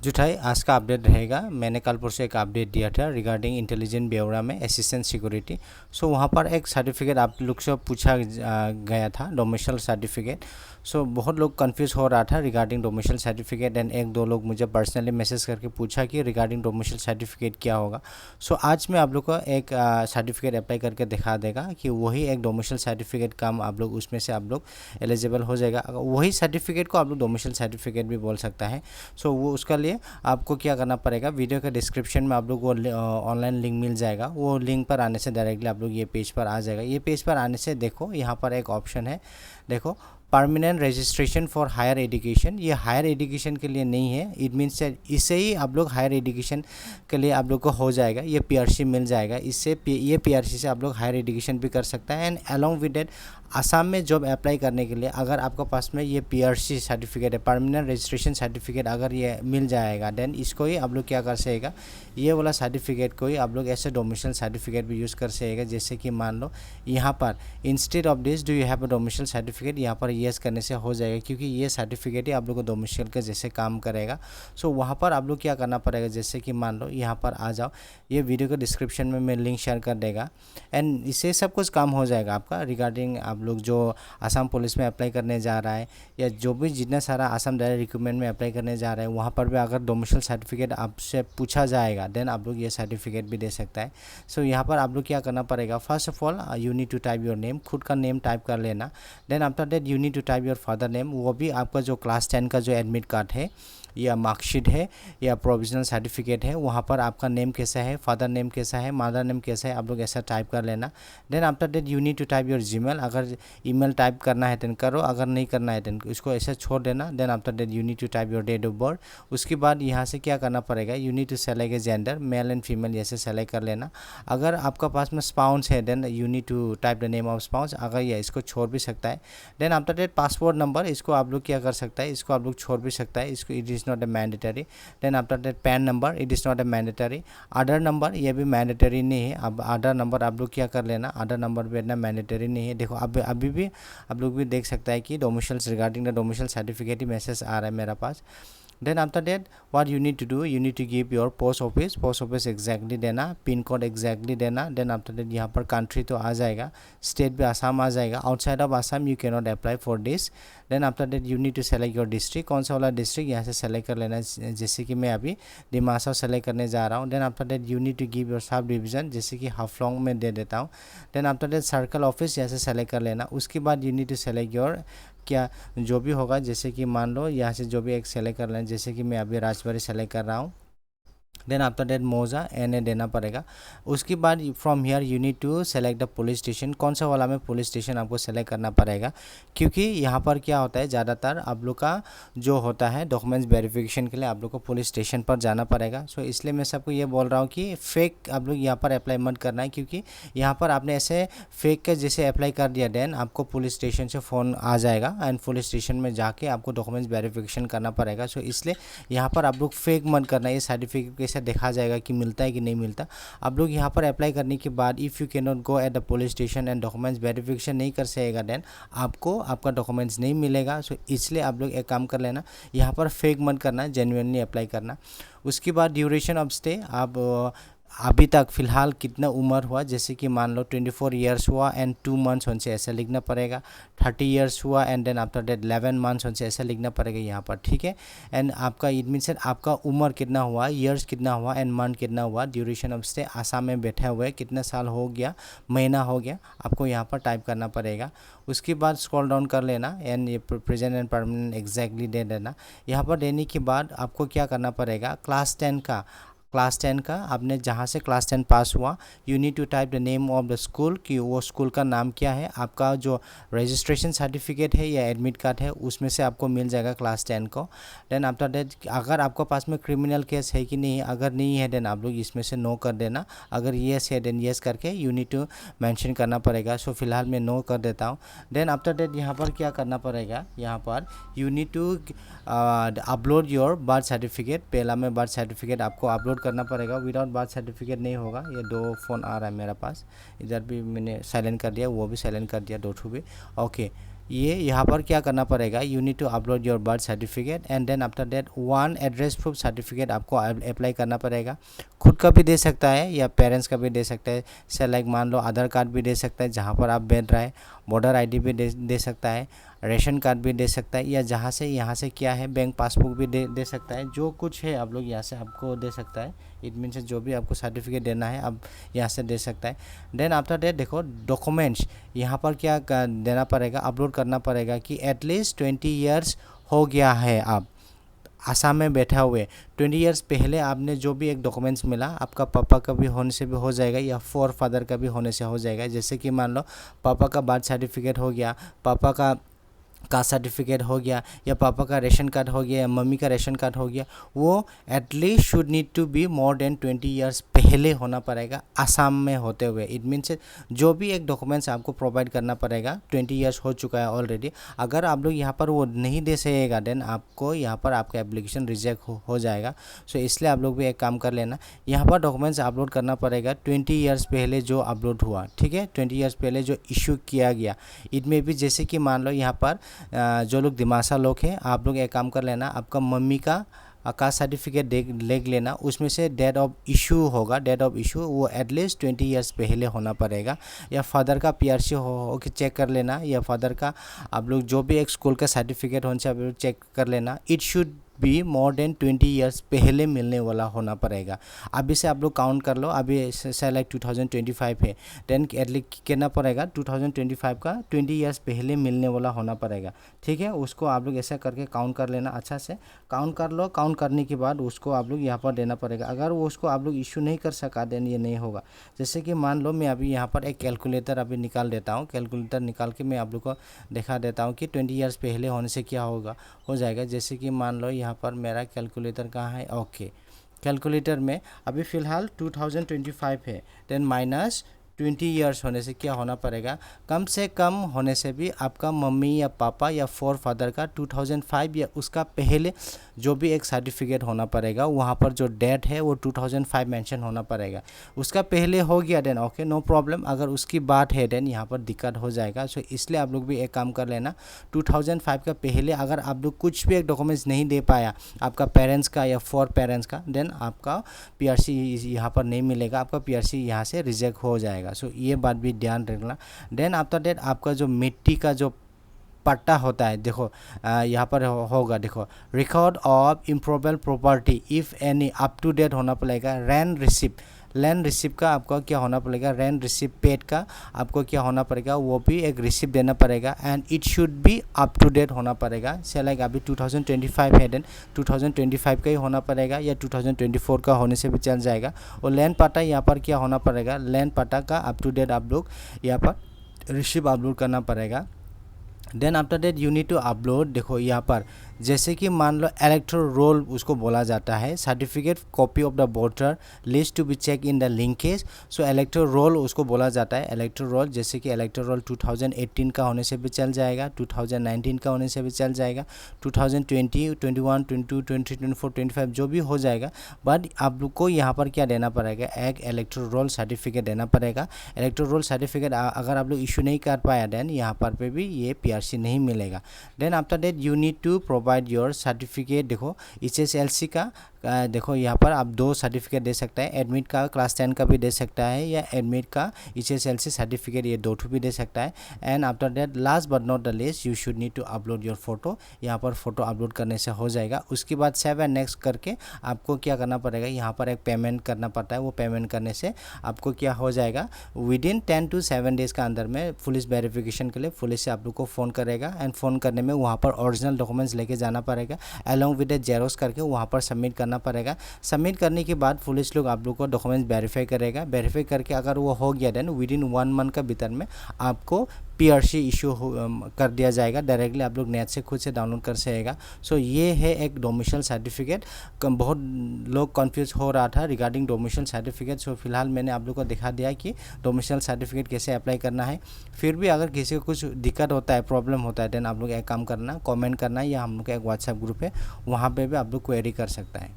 जुठाई आज का अपडेट रहेगा। मैंने कल परसों एक अपडेट दिया था रिगार्डिंग इंटेलिजेंट ब्यूरो में असिस्टेंट सिक्योरिटी। सो वहाँ पर एक सर्टिफिकेट आप लोग से पूछा गया था, डोमिसाइल सर्टिफिकेट। सो बहुत लोग कंफ्यूज हो रहा था रिगार्डिंग डोमिसाइल सर्टिफिकेट एंड एक दो लोग मुझे पर्सनली मैसेज करके पूछा कि रिगार्डिंग डोमिसाइल सर्टिफिकेट क्या होगा। सो आज मैं आप लोग को एक सर्टिफिकेट अप्लाई करके दिखा देगा कि वही एक डोमिसाइल सर्टिफिकेट काम आप लोग उसमें से आप लोग एलिजिबल हो जाएगा। वही सर्टिफिकेट को आप लोग डोमिसाइल सर्टिफिकेट भी बोल सकता है। सो वो उसका लिए आपको क्या करना पड़ेगा, वीडियो के डिस्क्रिप्शन में आप लोग वो ऑनलाइन लिंक मिल जाएगा। वो लिंक पर आने से डायरेक्टली आप लोग ये पेज पर आ जाएगा। ये पेज पर आने से देखो यहाँ पर एक ऑप्शन है, देखो permanent registration for higher education. ये हायर एजुकेशन के लिए नहीं है, इट मीन्स इससे ही आप लोग हायर एजुकेशन के लिए आप लोग को हो जाएगा, ये पीआरसी मिल जाएगा। इससे ये पीआरसी से आप लोग हायर एजुकेशन भी कर सकता है। And along with that Assam में जॉब अप्लाई करने के लिए अगर आपके पास में ये पीआरसी सर्टिफिकेट है, परमानेंट रजिस्ट्रेशन सर्टिफिकेट अगर ये मिल जाएगा, देन इसको ही आप लोग क्या कर सकेगा, ये वाला सर्टिफिकेट को ही आप लोग ऐसे डोमिसाइल सर्टिफिकेट भी यूज़ कर सकेगा। जैसे कि मान लो यहाँ पर instead of this do you have a domicile certificate, यहाँ पर येस करने से हो जाएगा, क्योंकि ये सर्टिफिकेट ही आप लोग को डोमिसाइल के जैसे काम करेगा। सो वहाँ पर आप लोग क्या करना पड़ेगा, जैसे कि मान लो यहाँ पर आ जाओ, ये वीडियो के डिस्क्रिप्शन में मैं लिंक शेयर कर देगा एंड इससे सब कुछ काम हो जाएगा आपका रिगार्डिंग आप लोग जो आसाम पुलिस में अप्लाई करने जा रहा है या जो भी जितना सारा आसाम डायरेक्ट रिक्रूटमेंट में अप्लाई करने जा रहा है, वहाँ पर भी अगर डोमिसाइल सर्टिफिकेट आपसे पूछा जाएगा देन आप लोग ये सर्टिफिकेट भी दे सकता है। सो यहाँ पर आप लोग क्या करना पड़ेगा, first of all you need to type your name, खुद का नेम टाइप कर लेना। Then after that you need to type your father name, वो भी आपका जो क्लास 10 का जो एडमिट कार्ड है या मार्कशीट है या प्रोविजनल सर्टिफिकेट है, वहाँ पर आपका नेम कैसा है, फादर नेम कैसा है, मदर नेम कैसा है, आप लोग ऐसा टाइप कर लेना। Then after that you need to type your Gmail, अगर ईमेल टाइप करना है देन करो, अगर नहीं करना है देन इसको ऐसे छोड़ देना। Then after that you need to type your date of birth. उसके बाद यहाँ से क्या करना पड़ेगा, you need to select a gender, male and female जैसे सेलेक्ट कर लेना। अगर आपका पास में स्पाउस है then you need to type the name of spouse, अगर ये इसको छोड़ भी सकता है। Then after that passport number, इसको आप लोग क्या कर सकता है, इसको आप लोग छोड़ भी सकता है, इसको it is not a mandatory. Then after that PAN number, it is not a mandatory. Aadhaar number ये भी मैंडेटरी नहीं है। अब आधार नंबर आप लोग क्या कर लेना, आधार नंबर भी इतना मैंडेटरी नहीं है। देखो अभी भी आप लोग भी देख सकता है कि domicile regarding the domicile certificate ही मैसेज आ रहा है मेरा पास। Then after that what you need to do, you need to give your post office exactly देना, पिन कोड एग्जैक्टली देना। देन आफ्टर दैट यहाँ पर कंट्री तो आ जाएगा, स्टेट भी आसाम आ जाएगा। Outside of Assam you can not apply for this. Then after that you need to select your district, कौन सा वाला डिस्ट्रिक्ट यहाँ से सेलेक्ट कर लेना, जैसे कि मैं अभी दिमासा सेलेक्ट करने जा रहा हूँ। Then after that you need to give your sub division, जैसे कि हाफलोंग में दे देता हूँ। Then after that circle office यहाँ से सेलेक्ट कर लेना। उसके बाद you need to select your क्या जो भी होगा, जैसे कि मान लो यहाँ से जो भी एक सेलेक्ट कर लें, जैसे कि मैं अभी राजबाड़ी सेलेक्ट कर रहा हूँ। देन आफ्टर दैट मोजा एन देना पड़ेगा। उसके बाद from here you need to select the police station, कौन सा वाला में पुलिस स्टेशन आपको सेलेक्ट करना पड़ेगा, क्योंकि यहाँ पर क्या होता है ज़्यादातर आप लोग का जो होता है डॉक्यूमेंट्स वेरिफिकेशन के लिए आप लोग को पुलिस स्टेशन पर जाना पड़ेगा। सो इसलिए मैं सबको ये बोल रहा हूँ कि फेक आप लोग यहाँ पर अप्लाई मत करना है, क्योंकि यहाँ पर आपने ऐसे फेक के जैसे अप्लाई कर दिया देन आपको पुलिस स्टेशन से फ़ोन आ जाएगा एंड पुलिस स्टेशन में जाके आपको डॉक्यूमेंट्स वेरिफिकेशन करना पड़ेगा। सो इसलिए यहाँ पर आप लोग फेक मत करना, ये सर्टिफिकेट देखा जाएगा कि मिलता है कि नहीं मिलता। आप लोग यहाँ पर अप्लाई करने के बाद if you can not go at the police station and documents verification नहीं कर सकेगा देन आपको आपका डॉक्यूमेंट्स नहीं मिलेगा। सो इसलिए आप लोग एक काम कर लेना, यहाँ पर फेक मत करना, जेन्युइनली अप्लाई करना। उसके बाद ड्यूरेशन ऑफ स्टे, आप अभी तक फ़िलहाल कितना उम्र हुआ, जैसे कि मान लो 24 ईयर्स हुआ एंड 2 मंथ्स उनसे ऐसा लिखना पड़ेगा। 30 ईयर्स हुआ and then after that 11 months उनसे ऐसा लिखना पड़ेगा यहाँ पर, ठीक है। एंड आपका इट मीन्स आपका उम्र कितना हुआ, ईयर्स कितना हुआ एंड मंथ कितना हुआ, ड्यूरेशन ऑफ स्टे आसाम में बैठे हुए कितना साल हो गया, महीना हो गया, आपको यहाँ पर टाइप करना पड़ेगा। उसके बाद स्क्रॉल डाउन कर लेना एंड ये present and permanent exactly they देना। यहाँ पर देने के बाद आपको क्या करना पड़ेगा, क्लास 10 का आपने जहाँ से क्लास 10 पास हुआ, you need to type the name of the school कि वो स्कूल का नाम क्या है। आपका जो रजिस्ट्रेशन सर्टिफिकेट है या एडमिट कार्ड है उसमें से आपको मिल जाएगा क्लास 10 को। देन आफ्टर दैट अगर आपका पास में क्रिमिनल केस है कि नहीं, अगर नहीं है देन आप लोग इसमें से नो कर देना, अगर येस है देन येस करके यू नीड टू मेंशन करना पड़ेगा। सो फिलहाल मैं नो कर देता हूँ। देन आफ्टर दैट यहाँ पर क्या करना पड़ेगा, यहाँ पर you need to upload your birth certificate. पहला में बर्थ सर्टिफिकेट आपको अपलोड करना पड़ेगा, विदाउट बर्थ सर्टिफिकेट नहीं होगा। ये 2 फ़ोन आ रहा है मेरा पास, इधर भी मैंने साइलेंट कर दिया, वो भी साइलेंट कर दिया, 2 ठो भी, ओके। ये यहाँ पर क्या करना पड़ेगा, you need to upload your birth certificate and then after that one address proof certificate आपको अप्लाई करना पड़ेगा। खुद का भी दे सकता है या पेरेंट्स का भी दे सकता है, से लाइक मान लो आधार कार्ड भी दे सकता है जहाँ पर आप बैठ रहा है, वोटर आईडी भी दे सकता है, रेशन कार्ड भी दे सकता है, या जहाँ से यहाँ से क्या है बैंक पासबुक भी दे सकता है, जो कुछ है आप लोग यहाँ से आपको दे सकता है। इट मीन्स जो भी आपको सर्टिफिकेट देना है आप यहाँ से दे सकता है। देन आफ्टर दैट देखो डॉक्यूमेंट्स यहाँ पर क्या देना पड़ेगा, अपलोड करना पड़ेगा कि एटलीस्ट 20 ईयर्स हो गया है आप आसाम में बैठा हुए। 20 ईयर्स पहले आपने जो भी एक डॉक्यूमेंट्स मिला, आपका पापा का भी होने से भी हो जाएगा या फोर फादर का भी होने से हो जाएगा। जैसे कि मान लो पापा का बर्थ सर्टिफिकेट हो गया, पापा का कास्ट सर्टिफिकेट हो गया, या पापा का रेशन कार्ड हो गया, या मम्मी का रेशन कार्ड हो गया, वो at least should need to be more than 20 years पहले होना पड़ेगा आसाम में होते हुए। इट मीन्स जो भी एक डॉक्यूमेंट्स आपको प्रोवाइड करना पड़ेगा 20 ईयर्स हो चुका है ऑलरेडी। अगर आप लोग यहाँ पर वो नहीं दे सकेगा देन आपको यहाँ पर आपका एप्लीकेशन रिजेक्ट हो जाएगा। सो इसलिए आप लोग भी एक काम कर लेना, यहाँ पर डॉक्यूमेंट्स अपलोड करना पड़ेगा 20 ईयर्स पहले जो अपलोड हुआ, ठीक है, 20 ईयर्स पहले जो इशू किया गया। इट में भी जैसे कि मान लो यहाँ पर जो लोग दिमासा लोग हैं, आप लोग एक काम कर लेना, आपका मम्मी का कास्ट सर्टिफिकेट देख लेना, उसमें से डेट ऑफ इशू होगा, डेट ऑफ इशू वो एटलीस्ट 20 ईयर्स पहले होना पड़ेगा। या फादर का पीआरसी हो कि चेक कर लेना, या फादर का आप लोग जो भी एक स्कूल का सर्टिफिकेट होने से आप लोग चेक कर लेना। इट शुड भी मोर देन 20 ईयर्स पहले मिलने वाला होना पड़ेगा। अभी से आप लोग काउंट कर लो, अभी से लाइक 2025 है, देन एटलीस्ट कहना पड़ेगा 2025 का 20 ईयर्स पहले मिलने वाला होना पड़ेगा, ठीक है। उसको आप लोग ऐसा करके काउंट कर लेना, अच्छा से काउंट कर लो। काउंट करने के बाद उसको आप लोग यहाँ पर देना पड़ेगा। अगर वो उसको आप लोग इशू नहीं कर सका देन ये नहीं होगा। जैसे कि मान लो मैं अभी यहाँ पर एक कैलकुलेटर अभी निकाल देता हूँ, कैलकुलेटर निकाल के मैं आप लोग को दिखा देता हूँ कि 20 ईयर्स पहले होने से क्या होगा, हो जाएगा। जैसे कि मान लो यहाँ पर मेरा कैलकुलेटर कहाँ है, ओके, कैलकुलेटर में अभी फ़िलहाल 2025 है, देन माइनस 20 ईयर्स होने से क्या होना पड़ेगा, कम से कम होने से भी आपका मम्मी या पापा या फोर फादर का 2005 या उसका पहले जो भी एक सर्टिफिकेट होना पड़ेगा, वहाँ पर जो डेट है वो 2005 मेंशन होना पड़ेगा। उसका पहले हो गया देन ओके नो प्रॉब्लम, अगर उसकी बात है देन यहाँ पर दिक्कत हो जाएगा। सो इसलिए आप लोग भी एक काम कर लेना, 2005 का पहले अगर आप लोग कुछ भी एक डॉक्यूमेंट्स नहीं दे पाया आपका पेरेंट्स का या फोर पेरेंट्स का, देन आपका पीआरसी यहाँ पर नहीं मिलेगा, आपका पीआरसी यहाँ से रिजेक्ट हो जाएगा। सो ये बात भी ध्यान रखना। देन आफ्टर दैट आपका जो मिट्टी का जो पट्टा होता है, देखो यहाँ पर होगा, देखो record of improvable property if any up to date होना पड़ेगा। लैंड रिसिप्ट का आपको क्या होना पड़ेगा, लैंड रिसिप्ट पेड का आपको क्या होना पड़ेगा, वो भी एक रिसिप्ट देना पड़ेगा and it should be up to date होना पड़ेगा। से लाइक अभी 2025 है देन 2025 का ही होना पड़ेगा या 2024 का होने से भी चल जाएगा। और लैंड पट्टा यहाँ पर क्या होना पड़ेगा, लैंड पट्टा का अप टू डेट आप लोग यहाँ पर रिसिप्ट अपलोड करना पड़ेगा। Then after that you need to upload, देखो यहाँ पर जैसे कि मान लो इलेक्टोरल रोल उसको बोला जाता है, certificate copy of the voter list to be check in the linkage. So electoral roll उसको बोला जाता है, इलेक्टोरल रोल जैसे कि इलेक्टोरल रोल 2018 का होने से भी चल जाएगा, 2019 का होने से भी चल जाएगा, 2020, 21, 22, 23, 24, 25 जो भी हो जाएगा। बट आप लोग को यहाँ पर क्या देना पड़ेगा, एक इलेक्टोरल रोल सर्टिफिकेट देना पड़ेगा। इलेक्टोरल रोल सर्टिफिकेट अगर आप लोग इशू नहीं कर पाया देन यहाँ पर पे भी ये पीआरसी नहीं मिलेगा। Then after that you need to provide your certificate, देखो एचएसएलसी का देखो यहाँ पर आप 2 सर्टिफिकेट दे सकता है, एडमिट का क्लास 10 का भी दे सकता है या एडमिट का एचएसएलसी सर्टिफिकेट, ये 2 भी दे सकता है। And after that last but not the least you should need to upload your photo, यहाँ पर फोटो अपलोड करने से हो जाएगा। उसके बाद सेव एंड नेक्स्ट करके आपको क्या करना पड़ेगा, यहाँ पर एक पेमेंट करना पड़ता है, वो पेमेंट करने से आपको क्या हो जाएगा, विदिन 10 to 7 डेज़ का अंदर में पुलिस वेरिफिकेशन के लिए पुलिस से आप लोग को फ़ोन करेगा एंड फ़ोन करने में वहाँ पर ओरिजिनल डॉक्यूमेंट्स लेके जाना पड़ेगा अलॉन्ग विद द जेरोक्स करके वहाँ पर सबमिट करना पड़ेगा। सबमिट करने के बाद पुलिस लोग आप लोग को डॉक्यूमेंट्स वेरीफाई करेगा, वेरीफाई करके अगर वो हो गया देन विदिन 1 मंथ का भीतर में आपको पीआरसी इशू कर दिया जाएगा। डायरेक्टली आप लोग नेट से खुद से डाउनलोड कर सकेगा। सो ये है एक डोमिसाइल सर्टिफिकेट। बहुत लोग कंफ्यूज हो रहा था रिगार्डिंग डोमिसाइल सर्टिफिकेट। सो फिलहाल मैंने आप लोग को दिखा दिया कि डोमिसाइल सर्टिफिकेट कैसे अप्लाई करना है। फिर भी अगर किसी को कुछ दिक्कत होता है, प्रॉब्लम होता है, देन आप लोग एक काम करना, कमेंट करना या हम लोग का एक व्हाट्सएप ग्रुप है, वहाँ पे भी आप लोग क्वेरी कर सकता है।